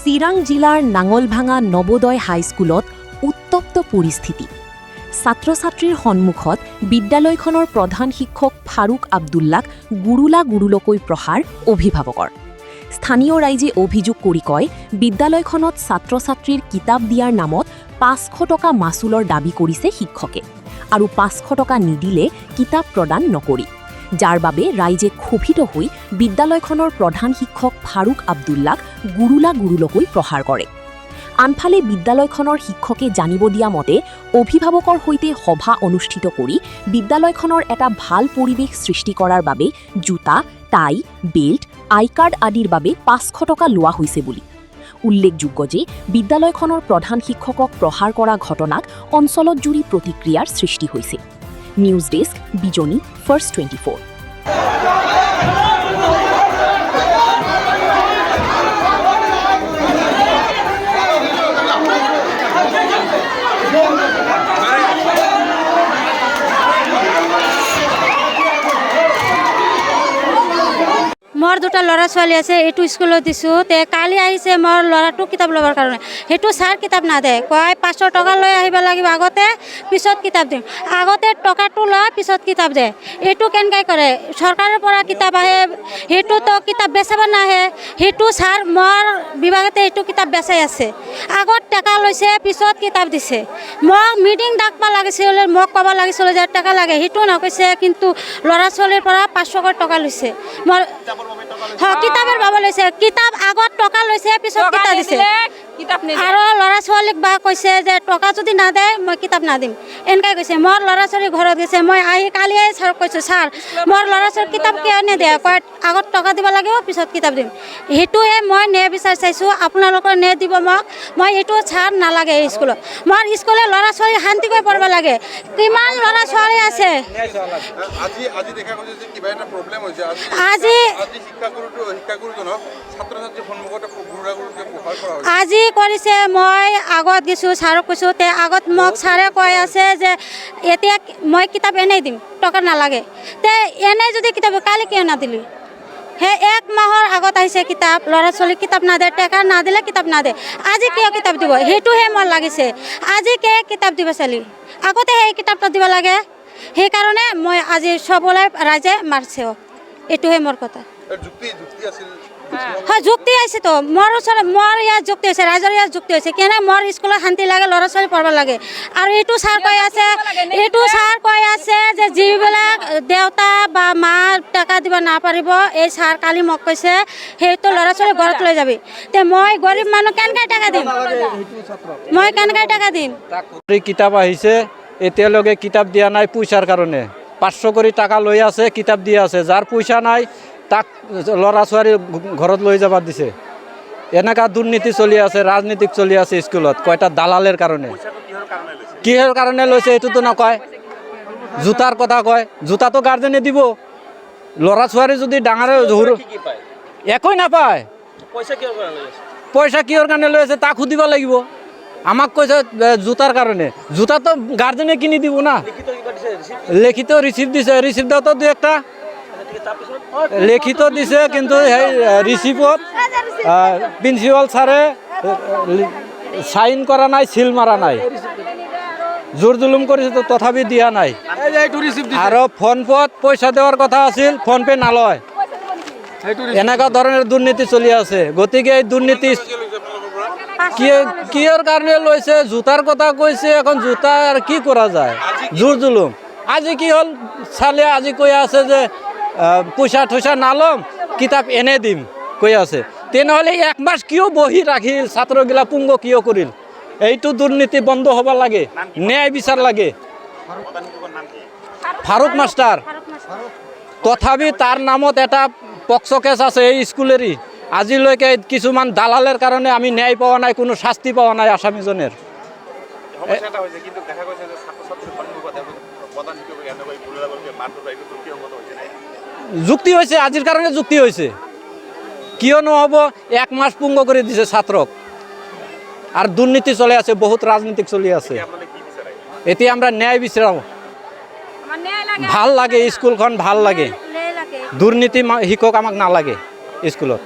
চিৰাং জিলাৰ নাঙলভাঙা নবোদয় হাইস্কুলত উত্তপ্ত পৰিস্থিতি। ছাত্ৰ ছাত্ৰীৰ সন্মুখত বিদ্যালয়খনৰ প্ৰধান শিক্ষক ফাৰুক আব্দুল্লাক গুৰুলকৈ প্ৰহাৰ অভিভাৱকৰ। স্থানীয় ৰাইজে অভিযোগ কৰি কয়, বিদ্যালয়খনত ছাত্ৰ ছাত্ৰীৰ কিতাপ দিয়াৰ নামত ৫০০ টকা মাচুলৰ দাবী কৰিছে শিক্ষকে আৰু ৫০০ টকা নিদিলে কিতাপ প্ৰদান নকৰি, যাৰ বাবে ৰাইজে ক্ষোভিত হৈ বিদ্যালয়খনৰ প্ৰধান শিক্ষক ফাৰুক আব্দুল্লাক গুৰুলকৈ প্ৰহাৰ কৰে। আনফালে বিদ্যালয়খনৰ শিক্ষকে জানিব দিয়া মতে অভিভাৱকৰ সৈতে সভা অনুষ্ঠিত কৰি বিদ্যালয়খনৰ এটা ভাল পৰিৱেশ সৃষ্টি কৰাৰ বাবে জোতা, টাই, বেল্ট, আই কাৰ্ড আদিৰ বাবে ৫০০ টকা লোৱা হৈছে বুলি। উল্লেখযোগ্য যে বিদ্যালয়খনৰ প্ৰধান শিক্ষকক প্ৰহাৰ কৰা ঘটনাক অঞ্চলত জুৰি প্ৰতিক্ৰিয়াৰ সৃষ্টি হৈছে। News desk, Bijni, first 24। মোৰ দুটা ল'ৰা ছোৱালী আছে, এইটো স্কুলত দিছোঁ। কালি আহিছে মোৰ ল'ৰাটো কিতাপ ল'বৰ কাৰণে, সেইটো ছাৰ কিতাপ নাদে, কয় ৫০০ টকা লৈ আহিব লাগিব আগতে, পিছত কিতাপ দিম। আগতে টকাটো লয়, পিছত কিতাপ দিয়ে। এইটো কেনেকৈ কৰে? চৰকাৰৰ পৰা কিতাপ আহে, সেইটোতো কিতাপ বেচাব নাহে। সেইটো ছাৰ মোৰ বিভাগতে এইটো কিতাপ বেচাই আছে। আগত টকা লৈছে, পিছত কিতাপ দিছে। মোক মিটিং ডাকব লাগিছিল, মোক ক'ব লাগিছিল যে টকা লাগে, সেইটো নকৈছে, কিন্তু ল'ৰা ছোৱালীৰ পৰা ৫০০ টকা লৈছে। মোৰ কিতাপৰ বাব লৈছে, কিতাপ আগত টকা লৈছে, পিছত কিতাপ দিছে। আৰু ল'ৰা ছোৱালীক বা কৈছে যে টকা যদি নাদে মই কিতাপ নাদিম, এনেকৈ কৈছে। মোৰ ল'ৰা ছোৱালী ঘৰত গৈছে, মই কালি ছাৰক কৈছোঁ, ছাৰ মোৰ ল'ৰা ছোৱালীক কিতাপ কিয় নিদিয়ে? কয় আগত টকা দিব লাগিব, পিছত কিতাপ দিম। সেইটোৱে মই ন্যায় বিচাৰ চাইছোঁ, আপোনালোকৰ ন্যায় দিব মোক। মই এইটো ছাৰ নালাগে স্কুলত, মোৰ স্কুলত ল'ৰা ছোৱালী শান্তিকৈ পঢ়িব লাগে। কিমান ল'ৰা ছোৱালী আছে আজি কৰিছে। মই আগত গৈছোঁ, ছাৰক কৈছোঁ, তে আগত মোক ছাৰে কৈ আছে যে এতিয়া মই কিতাপ এনেই দিম, টকা নালাগে। তে এনেই যদি কিতাপ কালি কিয় নাদিলি? সেই ১ মাহৰ আগত আহিছে কিতাপ, ল'ৰা ছোৱালীক কিতাপ নাদে, টকা নাদিলে কিতাপ নাদে। আজি কিয় কিতাপ দিব? সেইটোহে মোৰ লাগিছে। আজি কিয় কিতাপ দিব চালি? আগতে সেই কিতাপটো দিব লাগে। সেইকাৰণে মই আজি চবলৈ ৰাইজে মাৰছে। এইটোহে মোৰ কথা। হয়, যুক্তি আছে তো মোৰ ওচৰত, মোৰ ইয়াত যুক্তি হৈছে, ৰাইজৰ ইয়াত যুক্তি হৈছে। কেনে মোৰ স্কুলত শান্তি লাগে, ল'ৰা ছোৱালী পঢ়িব লাগে। আৰু এইটো ছাৰ কৈ আছে যে যিবিলাক দেউতা বা মা টকা দিব নাপাৰিব, এই ছাৰ কালি মোক কৈছে সেইটো ল'ৰা ছোৱালী ঘৰত লৈ যাবি। তে মই গৰীব মানুহ কেনেকৈ টকা দিম? মই কেনেকৈ টকা দিম? কিতাপ আহিছে, এতিয়ালৈকে কিতাপ দিয়া নাই পইচাৰ কাৰণে। ৫০০ কৰি টকা লৈ আছে, কিতাপ দি আছে। যাৰ পইচা নাই তাক ল'ৰা ছোৱালী ঘৰত লৈ যাব দিছে। এনেকুৱা দুৰ্নীতি চলি আছে, ৰাজনীতিক চলি আছে স্কুলত, কয়টা দালালেৰ কাৰণে। কিহৰ কাৰণে লৈছে এইটোতো নকয়, জোতাৰ কথা কয়। জোতাটো গাৰ্জেনে দিব, ল'ৰা ছোৱালী যদি ডাঙৰে একোৱে নাপায়। পইচা কিহৰ কাৰণে লৈ আছে তাক সুধিব লাগিব। আমাক কৈছে জোতাৰ কাৰণে, জোতাটো গাৰ্জেনে কিনি দিব না। লিখিত ৰিচিপ্ট দিছে, ৰিচিপ্টতো ২-১টা লিখিত দিছে, কিন্তু সেই ৰিচিপ্টত প্ৰিন্সিপাল ছাৰে চাইন কৰা নাই, চিল মাৰা নাই। জোৰ জুলুম কৰিছে, তথাপি দিয়া নাই। আৰু ফোনপেত পইচা দেওয়াৰ কথা আছিল, ফোনপে নলয়। এনেকুৱা ধৰণৰ দুৰ্নীতি চলি আছে। গতিকে এই দুৰ্নীতি কিহৰ কাৰণে লৈছে? জোতাৰ কথা কৈছে। এখন জোতা আৰু কি কৰা যায়? জোৰ জুলুম। আজি কি হ'ল? চালে আজি কৈ আছে যে পইচা থৈচা নালম, কিতাপ এনে দিম কৈ আছে। তেনেহ'লে ১ মাস কিয় বহি ৰাখিল? ছাত্ৰগিলা পুংগ কিয় কৰিল? এইটো দুৰ্নীতি বন্ধ হ'ব লাগে, ন্যায় বিচাৰ লাগে। ফাৰুক মাষ্টাৰ, তথাপি তাৰ নামত এটা পক্সো কেছ আছে এই স্কুলেরই। আজিলৈকে কিছুমান দালালের কারণে আমি ন্যায় পাওয়া নাই, কোনো শাস্তি পাওয়া নাই আসামিজনের। যুক্তি হয়েছে, আজির কারণে যুক্তি হয়েছে। কিয় নহব? 1 মাস পুঙ্গ করে দিছে ছাত্রক। আর দুর্নীতি চলে আছে, বহুত রাজনীতিক চলি আছে। এতিয়া আমরা ন্যায় বিচারাম, ভাল লাগে স্কুলখন, ভাল লাগে। দুর্নীতি শিক্ষক আমাক নালাগে স্কুলত।